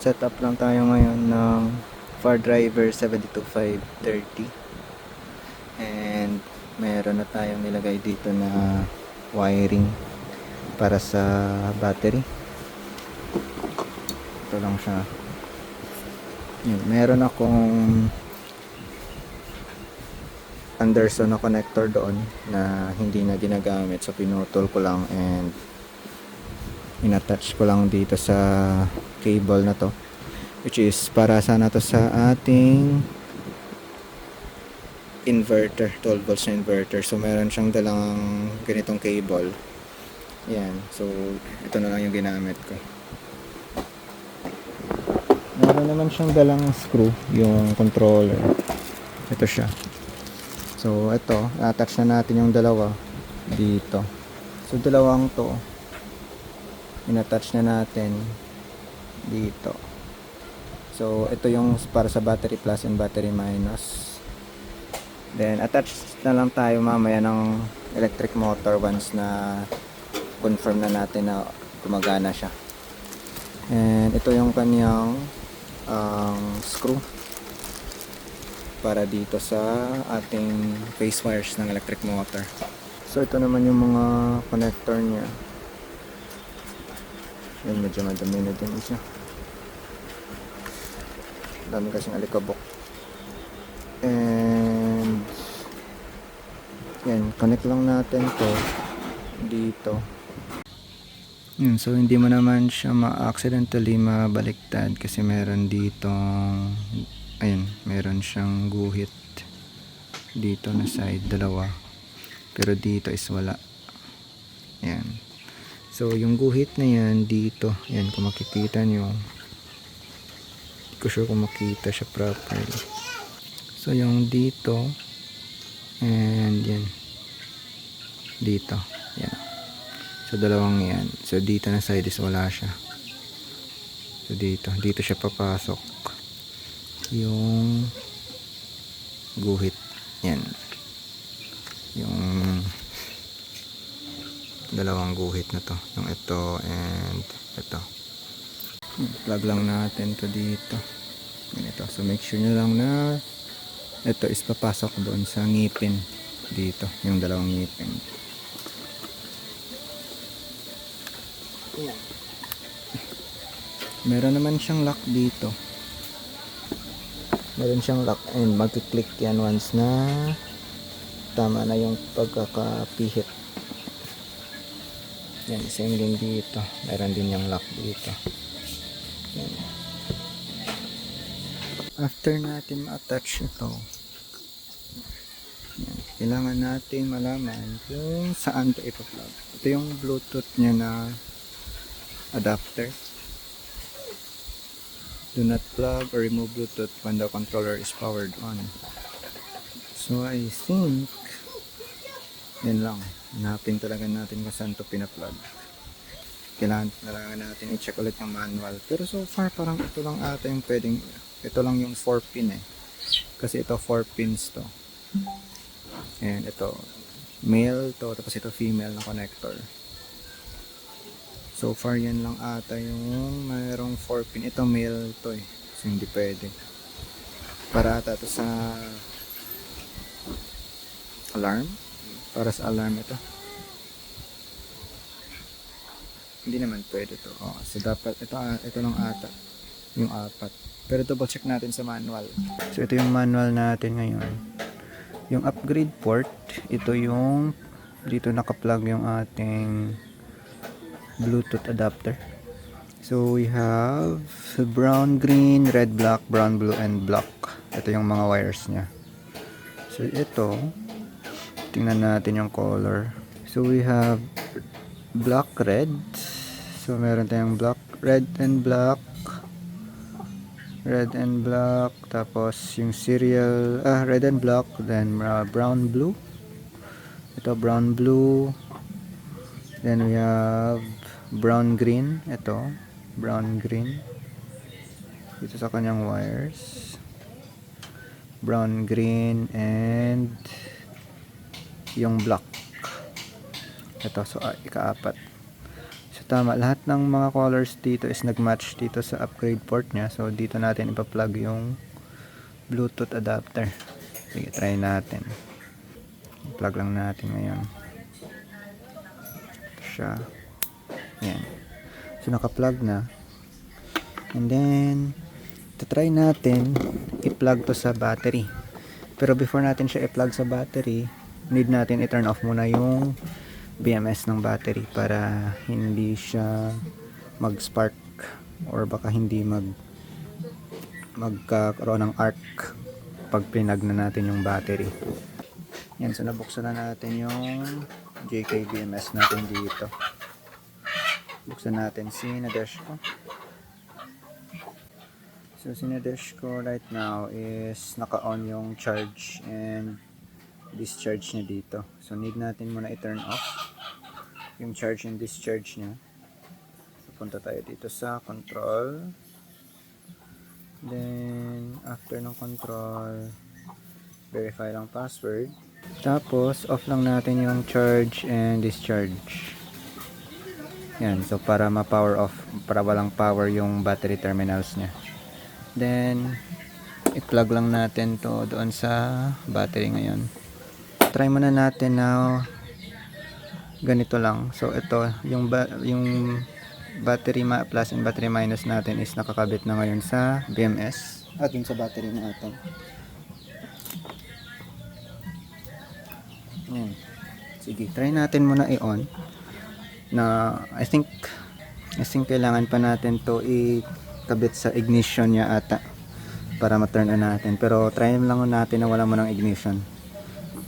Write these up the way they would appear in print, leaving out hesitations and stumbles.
Setup lang tayo ngayon ng Far Driver 72530 and meron na tayong nilagay dito na wiring para sa battery. Ito lang siya. Yun, meron akong Anderson na connector doon na hindi na ginagamit, so pinutol ko lang and inattach ko lang dito sa cable na to, which is para sana to sa ating inverter, 12 volts na inverter. So meron siyang dalang ganitong cable, yan, so ito na lang yung ginamit ko. Meron naman siyang dalang screw, yung controller, ito siya. So ito, attach na natin yung dalawa dito. So dalawang to inattach na natin dito. So ito yung para sa battery plus and battery minus. Then attach na lang tayo mamaya ng electric motor once na confirm na natin na gumagana siya. And ito yung kanyang screw para dito sa ating phase wires ng electric motor. So ito naman yung mga connector niya. Yan, medyo madami na din siya. Dami kasing alikabok. And yan, connect lang natin to dito. Yun, so hindi mo naman siya ma-accidentally mabaliktad kasi meron dito, ayun, meron siyang guhit dito na side, dalawa. Pero dito is wala. Yan. So yung guhit na yan dito, yan, kung makikita nyo, hindi ko sure kung makita siya properly. So yung dito and yan dito, yan. So dalawang yan. So dito na side is wala siya. So dito siya papasok yung guhit, yan, yung dalawang guhit na to, yung ito and ito. Plug lang natin to dito, ganito. So make sure nyo lang na ito is papasok doon sa ngipin dito, yung dalawang ngipin. Meron naman siyang lock dito, meron siyang lock and magkiklik yan once na tama na yung pagkakapihit. Yan, same din dito, meron din yung lock dito. Yan. After natin ma-attach ito, yan, kailangan natin malaman kung saan ito ipa-plug. Ito yung Bluetooth niya na adapter. Do not plug or remove Bluetooth when the controller is powered on. So I think yan lang, hanapin talaga natin kung saan ito pina-plug. Kailangan talaga natin i-check ulit yung manual, pero so far parang ito lang ata yung pwedeng, ito lang yung 4 pin eh, kasi ito 4 pins to, and ito male to, tapos ito female na connector. So far yan lang ata yung mayroong 4 pin. Ito male to eh, so hindi pwede. Para ata to sa alarm, para sa alarm ito. Hindi naman pwede to. Oh, so dapat ito lang ata yung 4. Pero double check natin sa manual. So ito yung manual natin ngayon. Yung upgrade port, ito yung dito naka-plug yung ating Bluetooth adapter. So we have brown, green, red, black, brown, blue, and black. Ito yung mga wires niya. So ito, tingnan natin yung color. So we have black, red. So meron tayong black, red and black, red and black, tapos yung serial, red and black, then brown, blue. Ito brown, blue. Then we have brown, green. Ito brown, green dito sa kanyang wires, brown, green, and yung black. Ito, so ika-4. So tama, lahat ng mga colors dito is nagmatch dito sa upgrade port nya. So dito natin ipa-plug yung Bluetooth adapter. Sige, try natin. Plug lang natin ngayon. Ito siya. Yan. So naka-plug na. And then try natin i-plug to sa battery. Pero before natin siya i-plug sa battery, need natin i-turn off muna yung BMS ng battery para hindi siya mag-spark or baka hindi magkaroon ng arc pag pinag na natin yung battery. Yan, so nabuksan na natin yung JK BMS natin dito. Buksan natin sinadesh ko. So sinadesh ko right now is naka-on yung charge and discharge niya dito. So need natin muna i-turn off yung charge and discharge niya. So punta tayo dito sa control. Then after ng control, verify lang password. Tapos off lang natin yung charge and discharge. Yan, so para ma-power off, para walang power yung battery terminals niya. Then i-plug lang natin to doon sa battery ngayon. Try muna natin na ganito lang. So ito yung battery plus and battery minus natin is nakakabit na ngayon sa BMS at yung sa battery natin. Yan. Sige, try natin muna i-on. Na I think kailangan pa natin to ikabit sa ignition niya ata para ma-turn on natin. Pero try lang natin na wala mo ng ignition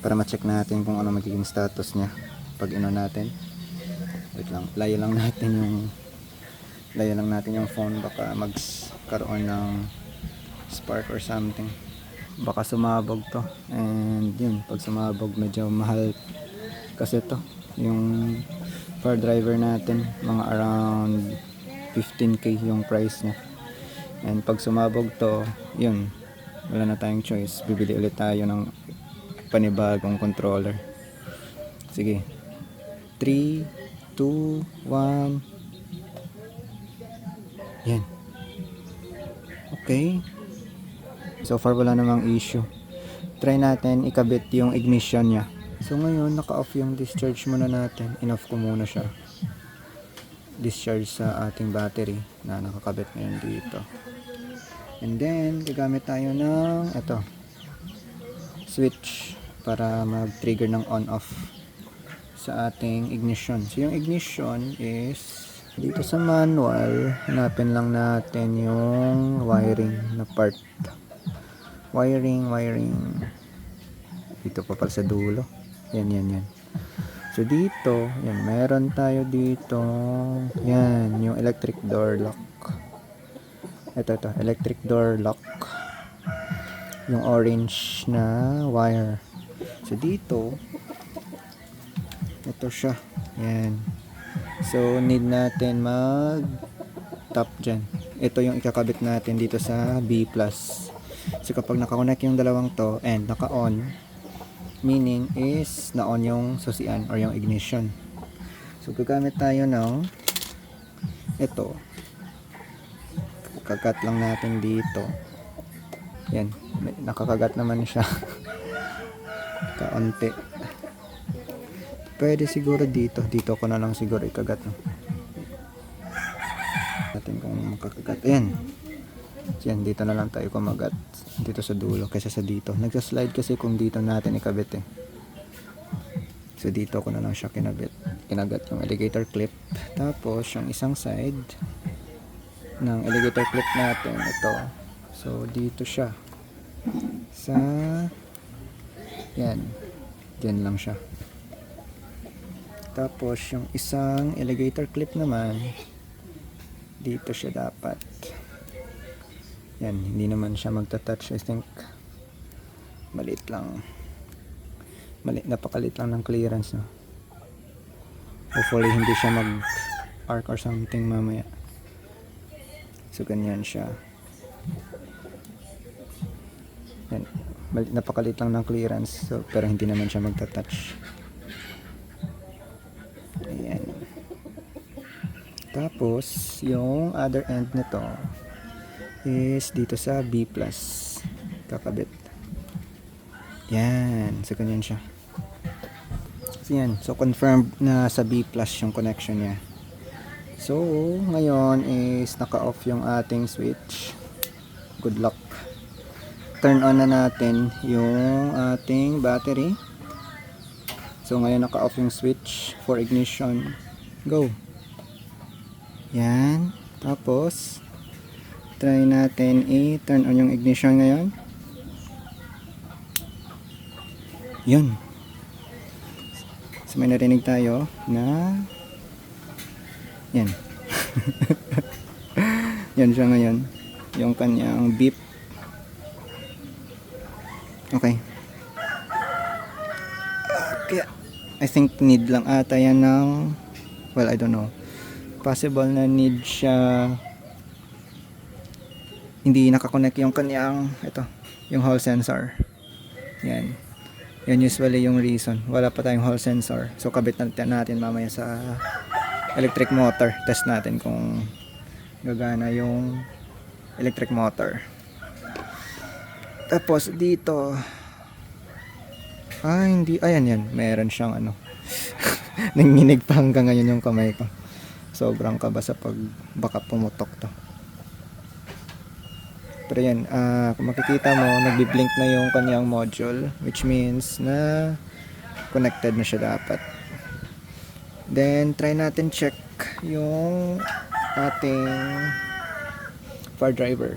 para ma-check natin kung ano magiging status niya pag in-on natin. Wait lang, layo lang natin yung phone, baka magkaroon ng spark or something, baka sumabog to. And yun, pag sumabog medyo mahal kasi to yung power driver natin, mga around 15k yung price niya. And pag sumabog to, yun, wala na tayong choice, bibili ulit tayo ng panibagong controller. Sige, 3, 2, 1. Yan. Okay. So far wala namang issue. Try natin ikabit yung ignition niya. So ngayon naka-off yung discharge muna natin. In-off ko muna siya. Discharge sa ating battery na nakakabit ngayon dito. And then gagamit tayo ng ito, switch para mag-trigger ng on-off sa ating ignition. So yung ignition is dito sa manual, hanapin lang natin yung wiring na part. Wiring. Dito pa pala sa dulo. Yan. So dito, yan, meron tayo dito. Yan, yung electric door lock. Ito, electric door lock. Yung orange na wire. So dito, ito siya. Yan. So need natin mag tap dyan. Ito yung ikakabit natin dito sa B+. So kapag nakakonect yung dalawang to and naka-on, meaning is na-on yung susian or yung ignition. So gagamit tayo ng ito. Kagat lang natin dito. Yan, nakakagat naman siya. Kaunti. Pwede siguro dito ko na lang siguro ikagat, no? Natin kung makakagat. Ayan. Yan, dito na lang tayo kumagat dito sa dulo kaysa sa dito. Nagsa-slide kasi kung dito natin ikabit eh. So dito ko na lang siya kinagat yung alligator clip. Tapos yung isang side ng alligator clip natin, ito. So dito siya sa yan. Diyan lang siya. Tapos yung isang alligator clip naman dito siya dapat. Yan, hindi naman siya magta-touch. I think maliit lang. Napakalit lang ng clearance, no? Hopefully hindi siya mag-arc or something mamaya. So ganyan siya. Yan, napakalit lang ng clearance, so, pero hindi naman siya magta-touch. Ayan. Tapos, yung other end nito is dito sa B+. Kakabit. Yan. So, ganyan siya. So, yan. So, confirmed na sa B+ yung connection niya. So, ngayon is naka-off yung ating switch. Good luck. Turn on na natin yung ating battery. So, ngayon naka-off yung switch for ignition. Go. Yan. Tapos, try natin i-turn on yung ignition ngayon. Yun. So, may narinig tayo na yan. Yan siya ngayon. Yung kanyang beep. Okay. Kaya, I think need lang ata yan ng, well, I don't know. Possible na need siya, hindi nakakonect yung kanyang, ito, yung hall sensor. Yan. Yan usually yung reason. Wala pa tayong hall sensor. So, kabit natin mamaya sa electric motor. Test natin kung gagana yung electric motor. Tapos dito, hindi, ayan yan, meron siyang ano. Nanginig pa hanggang ngayon yung kamay ko. Sobrang kaba sa pag baka pumutok to. Pero yan, kung makikita mo, nagbi-blink na yung kanyang module, which means na connected na siya dapat. Then, try natin check yung ating far driver.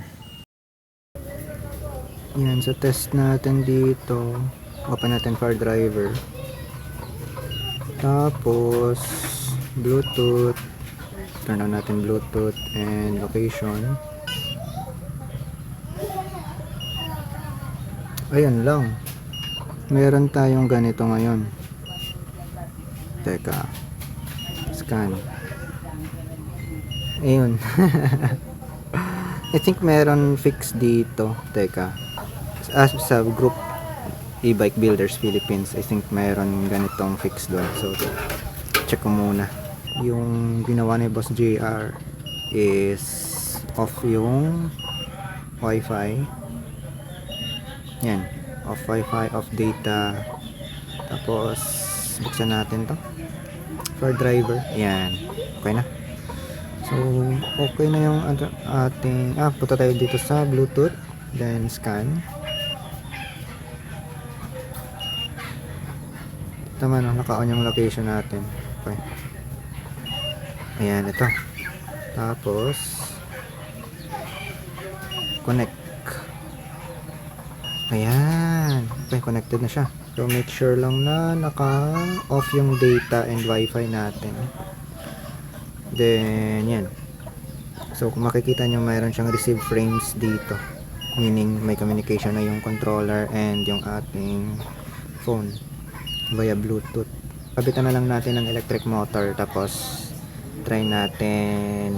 Yan, so test natin dito. Open natin far driver. Tapos, Bluetooth. Turn on natin Bluetooth and location. Ayan lang. Meron tayong ganito ngayon. Teka. Scan. Ayun. I think meron fix dito. Teka. Sa group e-bike builders Philippines, I think meron ganitong fix doon. So, check ko muna. Yung ginawa ni Boss JR is off yung Wi-Fi. Yan. Off Wi-Fi, off data. Tapos, buksan natin to. For driver. Yan. Okay na. So, okay na yung ating, punta tayo dito sa Bluetooth. Then, scan. Tama na, naka-on yung location natin. Okay. Ayan, ito. Tapos, connect. Ayan. Okay, connected na siya. So, make sure lang na naka-off yung data and Wi-Fi natin. Then, yan. So, kung makikita nyo, mayroon siyang receive frames dito. Meaning, may communication na yung controller and yung ating phone via Bluetooth. Kabitan na lang natin ng electric motor. Tapos, try natin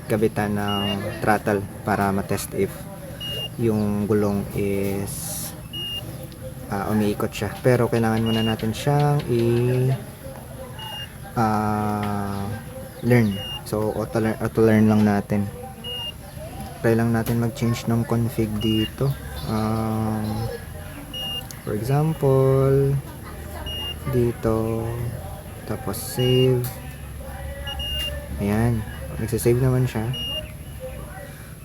gabitan ng throttle para matest if yung gulong is umiikot siya. Pero kailangan muna natin siyang learn. So auto learn lang natin. Try lang natin mag-change ng config dito. For example, dito, tapos save. Ayan, nagsasave naman siya.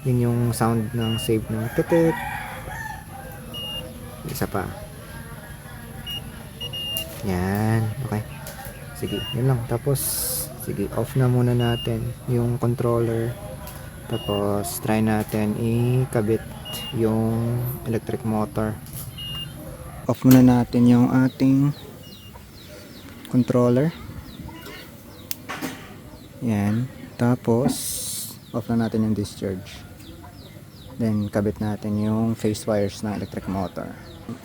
Yun yung sound ng save ng titit. Isa pa. Yan, okay. Sige, yun lang. Tapos, sige, off na muna natin yung controller. Tapos, try natin ikabit yung electric motor. Off muna natin yung ating controller. Yan. Tapos, off na natin yung discharge. Then, kabit natin yung phase wires ng electric motor.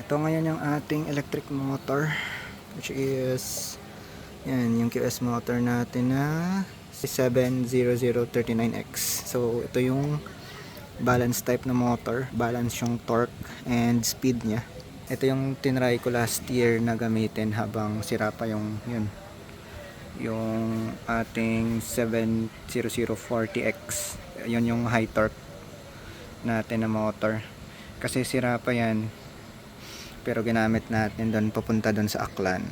Ito ngayon yung ating electric motor, which is yan, yung QS motor natin na 70039X. So, ito yung balance type na motor. Balance yung torque and speed niya. Ito yung tinry ko last year na gamitin habang sira pa yung yung ating 70040X. Yun yung high torque natin na motor. Kasi sira pa yan. Pero ginamit natin doon papunta doon sa Aklan.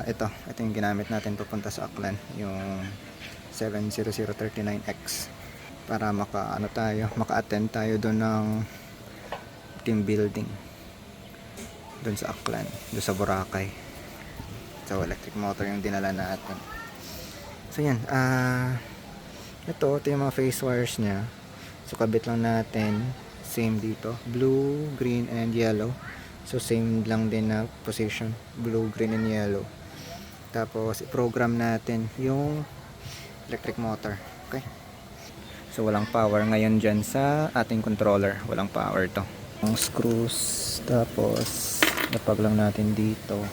Ito yung ginamit natin papunta sa Aklan, yung 70039X, para maka-attend tayo doon ng team building doon sa Aklan, doon sa Boracay. So electric motor yung dinala natin. So yan, ito yung mga face wires nya. So kabit lang natin, same dito, blue, green and yellow. So same lang din na position, blue, green and yellow. Tapos i-program natin yung electric motor. Okay? So walang power ngayon dyan sa ating controller. Walang power to. Ang screws, tapos napag lang natin dito.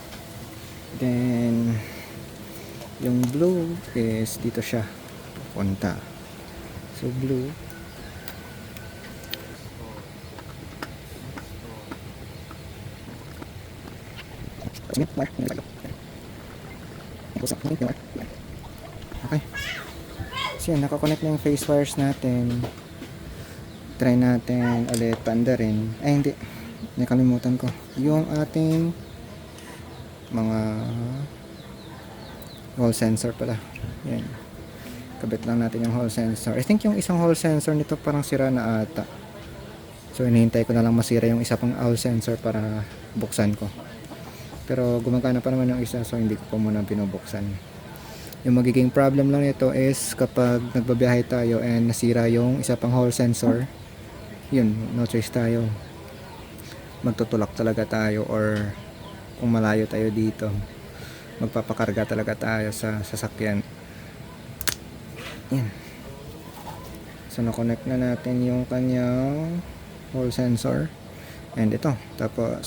Then yung blue is dito siya pupunta. So blue, okay. So yan, nakakonect na yung face wires natin. Try natin ulit pandarin. Ay hindi, nakalimutan ko yung ating mga hall sensor pala. Yan, kabit lang natin yung hall sensor. I think yung isang hall sensor nito parang sira na ata. So hinihintay ko na lang masira yung isa pang hall sensor para buksan ko. Pero gumagana pa naman yung isa, so hindi ko pa muna binubuksan. Yung magiging problem lang nito is kapag nagbabiyahe tayo and nasira yung isa pang hall sensor, yun, no choice tayo, magtutulak talaga tayo, or kung malayo tayo dito, magpapakarga talaga tayo sa sasakyan. Yan. So na-connect na natin yung kanyang hall sensor and ito, tapos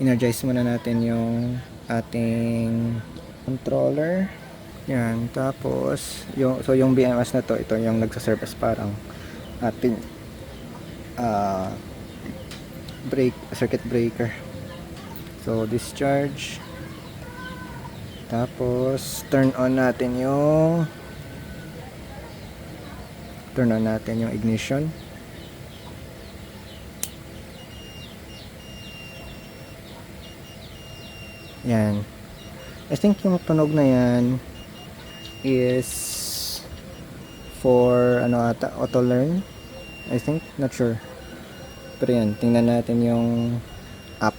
energize muna natin yung ating controller. Yan, tapos yung BMS na to, ito yung nagsaserve as parang ating circuit breaker. So discharge, tapos turn on natin yung ignition. Yan. I think yung tunog na yan is for auto learn. I think, not sure. Pero yan, tingnan natin yung app.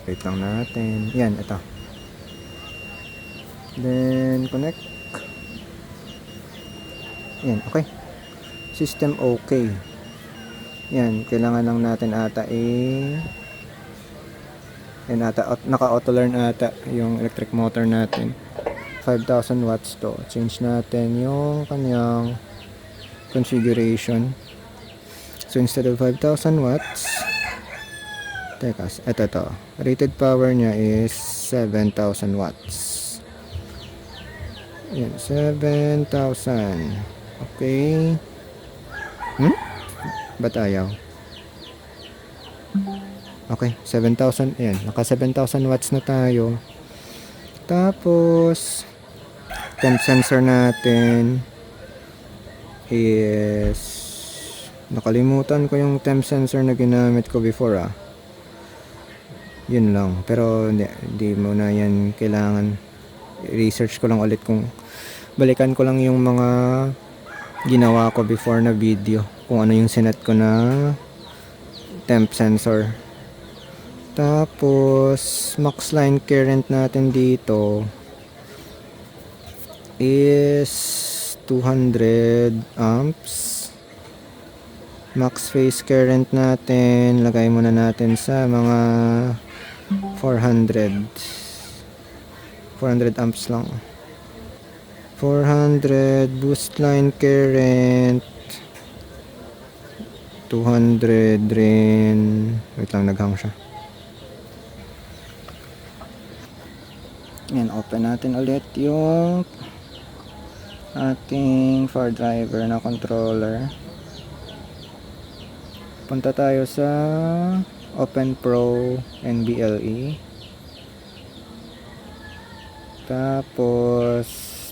Wait lang natin. Yan, ito. Then connect. Yan, okay. System okay. Yan, kailangan lang natin ata naka-auto learn ata yung electric motor natin. 5,000 watts to. Change natin yung kanyang configuration. So instead of 5,000 watts, ito. Rated power niya is 7,000 watts. Yan, 7,000. Okay. Ba't ayaw? Okay, 7,000. Ayan, naka 7,000 watts na tayo. Tapos temp sensor natin is, nakalimutan ko yung temp sensor na ginamit ko before yun lang, pero hindi mo na yan kailangan. Research ko lang ulit, kung balikan ko lang yung mga ginawa ko before na video, kung ano yung sinet ko na temp sensor. Tapos max line current natin dito is 200 amps. Max phase current natin, lagay muna natin sa mga 400 amps lang. 400 boost line current 200 rin. Wait lang, naghang siya. Yan, open natin ulit yung ating far driver na controller. Punta tayo sa Open Pro NBLE. Tapos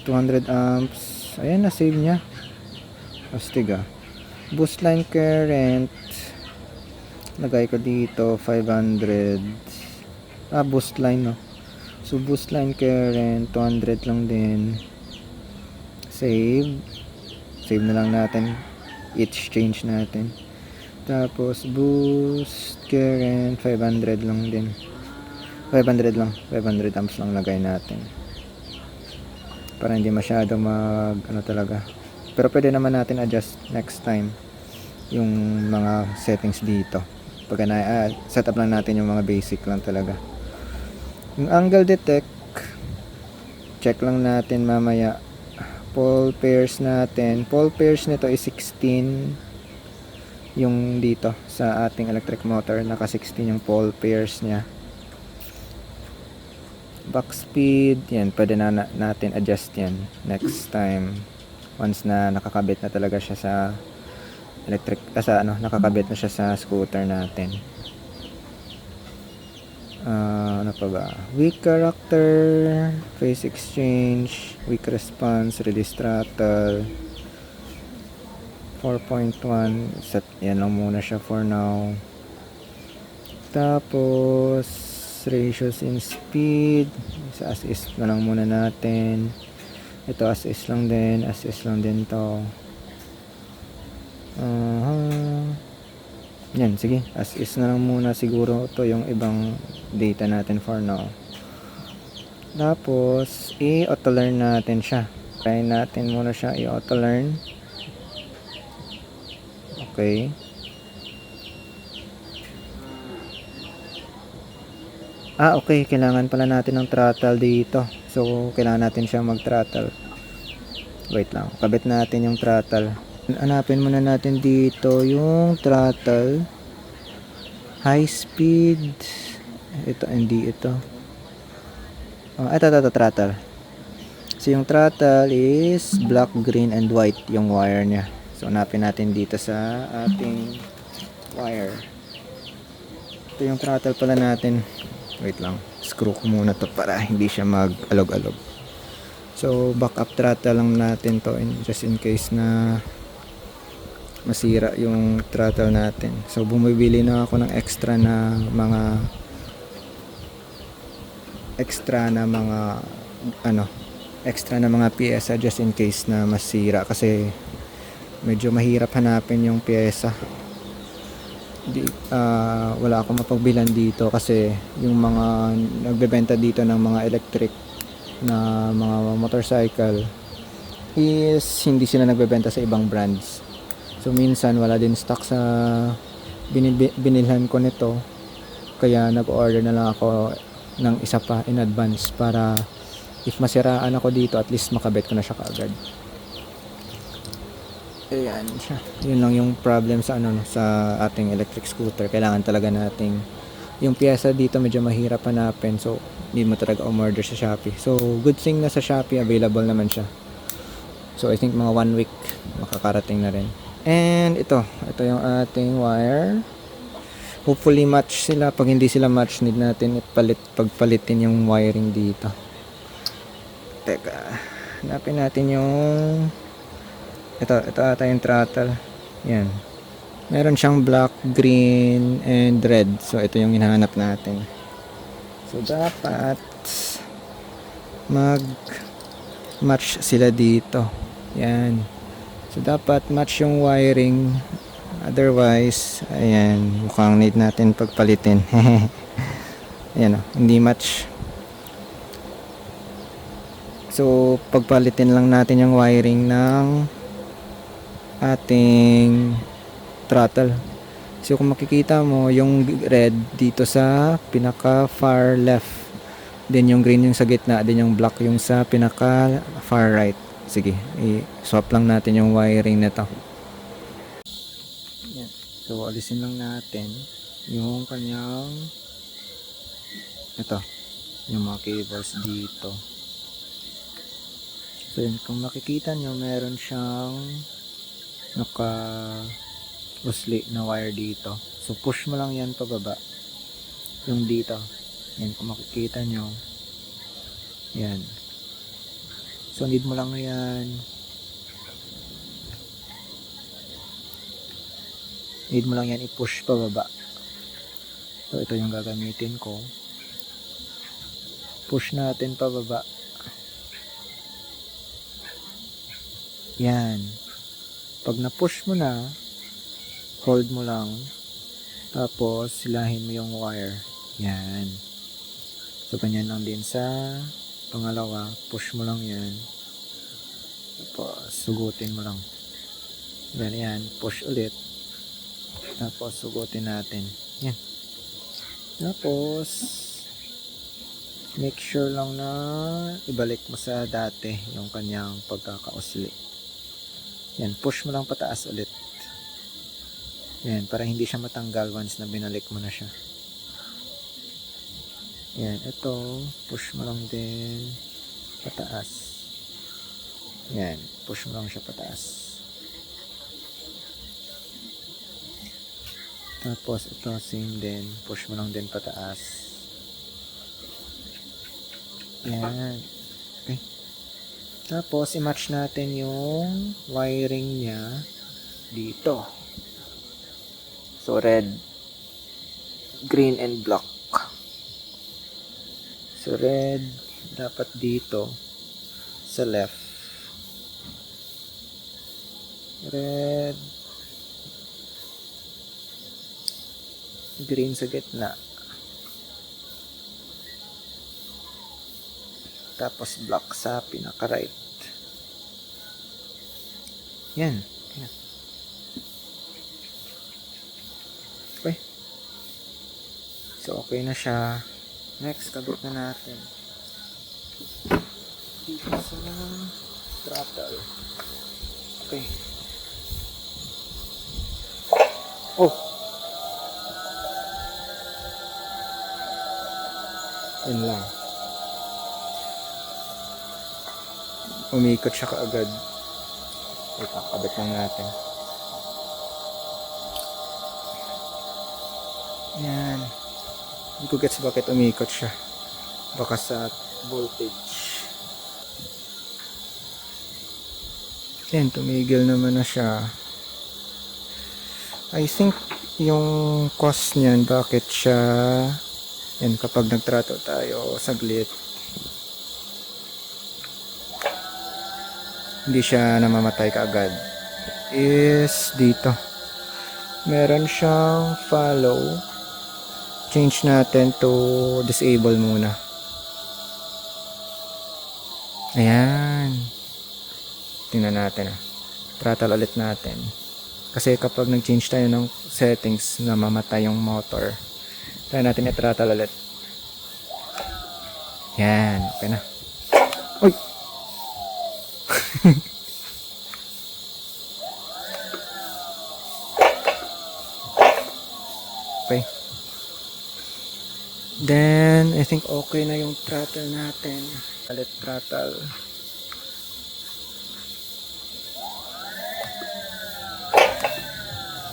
200 amps. Ayan, na save niya. Astig ah. Boost line current. Lagay ko dito 500. Boost line no. So boost line current 200 lang din. Save. Save na lang natin. Exchange natin. Tapos boost current 500 lang din. 500 lang. 500 amps lang lagay natin. Para hindi masyado talaga. Pero pwede naman natin adjust next time yung mga settings dito. Pag set up lang natin yung mga basic lang talaga. Yung angle detect, check lang natin mamaya. Pole pairs natin. Pole pairs nito is 16. Yung dito sa ating electric motor, naka 16 yung pole pairs niya. Back speed, yan, pwede na natin adjust yan next time. Once na nakakabit na talaga siya sa nakakabit na siya sa scooter natin. Ano pa ba? Weak character, phase exchange, weak response, release throttle, 4.1, set yan lang muna siya for now. Tapos ratios in speed, sa as is na lang muna natin. Ito as is lang din to. Yan, sige, as is na lang muna siguro to yung ibang data natin for now. Tapos i-auto learn natin siya. Try natin muna siya i-auto learn. Okay. Okay, kailangan pala natin ng throttle dito. So, kailangan natin siya mag-throttle. Wait lang, kabit natin yung throttle. Hanapin muna natin dito yung throttle. High speed. Ito, hindi ito. Ito, throttle. So, yung throttle is black, green, and white yung wire niya. So, hanapin natin dito sa ating wire. Ito yung throttle pala natin. Wait lang, screw ko muna to para hindi siya mag-alog-alog. So backup throttle lang natin to just in case na masira yung throttle natin. So bumibili na ako ng extra na mga piyesa just in case na masira, kasi medyo mahirap hanapin yung piyesa. Wala akong mapagbilan dito kasi yung mga nagbebenta dito ng mga electric na mga motorcycle is hindi sila nagbebenta sa ibang brands. So minsan wala din stock sa binilhan ko nito, kaya nag-order na lang ako ng isa pa in advance para if masiraan ako dito at least makabit ko na siya kaagad. Ayan siya. Yun lang yung problem sa sa ating electric scooter. Kailangan talaga nating yung piyesa dito medyo mahirap hanapin. So, hindi mo talaga umorder sa Shopee. So, good thing na sa Shopee available naman siya. So, I think mga 1 week makakarating na rin. And ito yung ating wire. Hopefully match sila. Pag hindi sila match, need natin pagpalitin yung wiring dito. Teka. Hanapin natin yung ito ata yung throttle. Yan. Meron siyang black, green, and red. So, ito yung hinahanap natin. So, dapat mag-match sila dito. Yan. So, dapat match yung wiring. Otherwise, ayan, mukhang need natin pagpalitin. Ayan o, hindi match. So, pagpalitin lang natin yung wiring ng ating throttle. So kung makikita mo yung red dito sa pinaka far left, then yung green yung sa gitna, then yung black yung sa pinaka far right. Sige, i-swap lang natin yung wiring nito. Yan. So alisin lang natin yung kanyang yung mga cables dito. So yun, kung makikita nyo, meron siyang naka-usli na wire dito. So push mo lang yan pababa. Yung dito. Yan, kung makikita nyo. Yan. So need mo lang yan. Need mo lang yan i-push pababa. So ito yung gagamitin ko. Push natin pababa. Yan. Pag na-push mo na, hold mo lang. Tapos silahin mo yung wire. Yan. So ganyan lang din sa pangalawa. Push mo lang yan. Tapos sugutin mo lang. Yan. Push ulit. Tapos sugutin natin. Yan. Tapos make sure lang na ibalik mo sa dati yung kanyang pagkakausli. Yan, push mo lang pataas ulit. Yan, para hindi siya matanggal once na binalik mo na siya. Yan, ito, push mo lang din pataas. Yan, push mo lang siya pataas. Tapos ito, same din, push mo lang din pataas. Yan. Okay. Tapos, i-match natin yung wiring niya dito. So, red, green, and black. So, red, dapat dito sa left. Red, green sa gitna. Tapos black sa pinaka-right. Yan. Yan. Okay. So, okay na siya. Next, kabit na natin. Dito sa throttle. Okay. Oh! Yan lang. Umikot siya kaagad. Wait, kakabit lang natin. Yan. Hindi ko gets bakit umikot siya. Baka sa voltage. Yan, tumigil naman na siya. I think yung cause niyan, bakit siya, yan, kapag nagtrato tayo saglit, hindi siya namamatay kaagad, is dito meron siyang follow. Change natin to disable muna. Ayan, tingnan natin. Throttle ulit natin, kasi kapag nag-change tayo ng settings, namamatay yung motor. Try natin i-throttle ulit. Yan, okay na. Uy! Okay. Then, I think okay na yung throttle natin. Ulit throttle.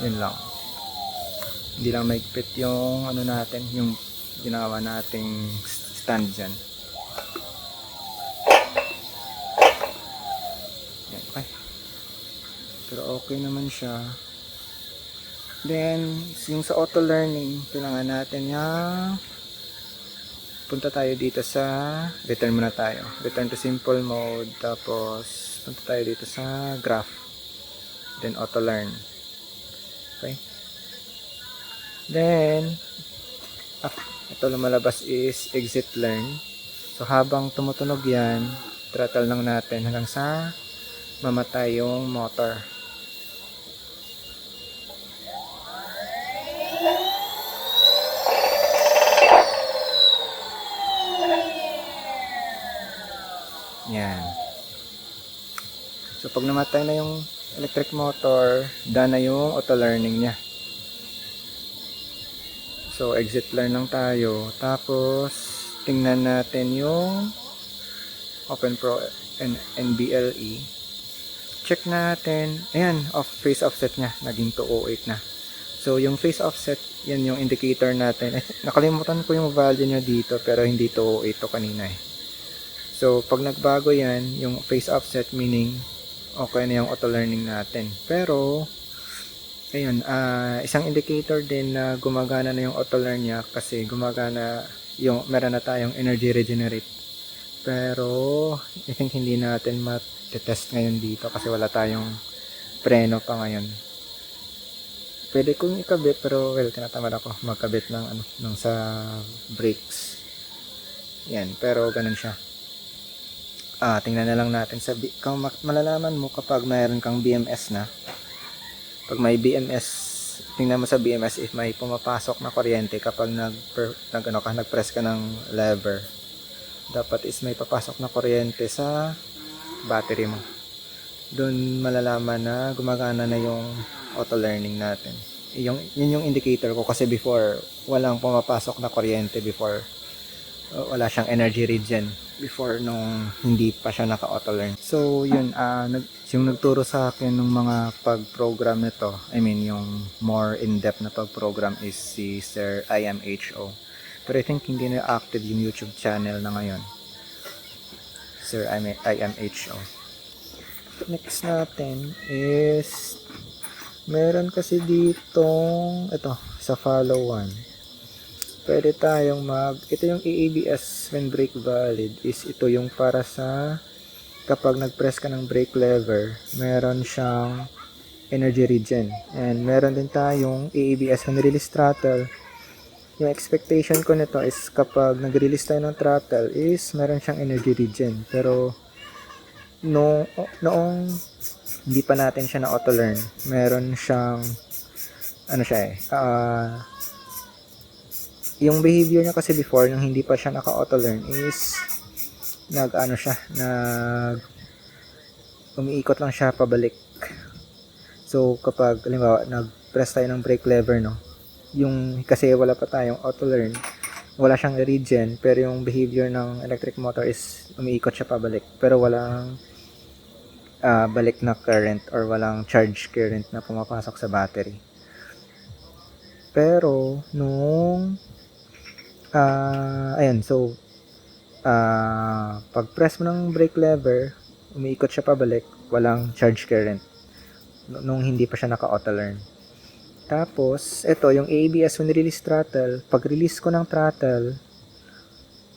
Yun lang. Hindi lang maigpit yung ano natin, yung ginawa nating stand dyan. Yan, okay. Pero okay naman siya. Then, yung sa auto learning, kailangan natin yung punta tayo dito sa return muna tayo. Return to simple mode. Tapos, punta tayo dito sa graph. Then, auto learn. Okay. Then, ito lumalabas is exit learn. So, habang tumutunog yan, throttle lang natin hanggang sa mamatay yung motor. Yan. So, pag namatay na yung electric motor, done na yung auto learning niya. So, exit learn lang tayo. Tapos, tingnan natin yung OpenPro and NBLE. Check natin. Ayan, phase offset niya. Naging 208 na. So, yung phase offset, yan yung indicator natin. Nakalimutan ko yung value niya dito, pero hindi 208 to kanina eh. So, pag nagbago yan, yung phase offset, meaning okay na yung auto learning natin. Pero, ayun, isang indicator din na gumagana na yung auto learn niya kasi gumagana yung, meron na tayong energy regenerate. Pero, I think hindi natin mat-test ngayon dito kasi wala tayong preno pa ngayon. Pwede kong ikabit pero well, tinatamad ako magkabit ng ng sa brakes. Yan, pero ganun siya. Tingnan na lang natin sa malalaman mo kapag mayroon kang BMS na. Pag may BMS, tingnan mo sa BMS if may pumapasok na kuryente kapag nag-press ka ng lever. Dapat is may papasok na kuryente sa battery mo. Doon malalaman na gumagana na yung auto learning natin. Yun yung indicator ko kasi before walang pumapasok na kuryente before. Wala siyang energy regen before nung hindi pa siya naka-auto learn. So yun, yung nagturo sa akin ng mga pag-program nito, I mean yung more in-depth na pag-program is si Sir IMHO. Pero I think hindi na active yung YouTube channel na ngayon. Sir IMHO. Next natin is meron kasi ditong ito sa follow one. Pwede tayong ito yung AABS when brake valid is ito yung para sa kapag nag-press ka ng brake lever, meron siyang energy regen. And meron din tayong AABS when release throttle. Yung expectation ko nito is kapag nag-release tayo ng throttle is meron siyang energy regen. Pero noong hindi pa natin siya na auto learn, meron siyang yung behavior niya kasi before nung hindi pa siya naka auto learn is umiikot lang siya pabalik. So kapag halimbawa nag-press tayo ng brake lever, no, yung kasi wala pa tayong auto learn, wala siyang regen, pero yung behavior ng electric motor is umiikot siya pabalik, pero walang balik na current or walang charge current na pumapasok sa battery. Pero nung ayun, so pag press mo ng brake lever, umiikot siya pabalik, walang charge current nung hindi pa siya naka-auto learn. Tapos ito yung ABS when release throttle, pag release ko ng throttle,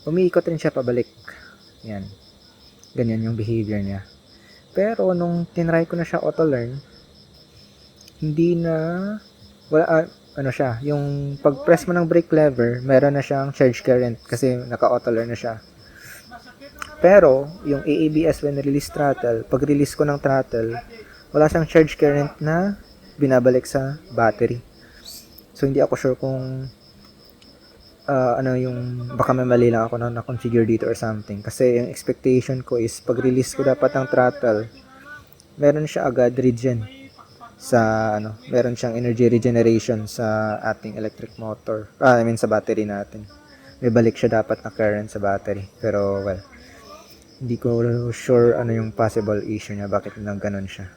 umiikot rin siya pabalik. Yan, ganyan yung behavior niya. Pero nung tinry ko na siya auto learn, hindi na wala siya, yung pag-press mo ng brake lever, meron na siyang charge current kasi naka-auto learn na siya. Pero yung AABS when release throttle, pag release ko ng throttle, wala siyang charge current na binabalik sa battery. So hindi ako sure kung yung baka may mali lang ako na configure dito or something. Kasi yung expectation ko is pag release ko dapat ng throttle, meron siya agad regen sa meron siyang energy regeneration sa ating electric motor. I mean sa battery natin. May balik siya dapat na current sa battery. Pero well, hindi ko sure ano yung possible issue niya, bakit nang ganun siya.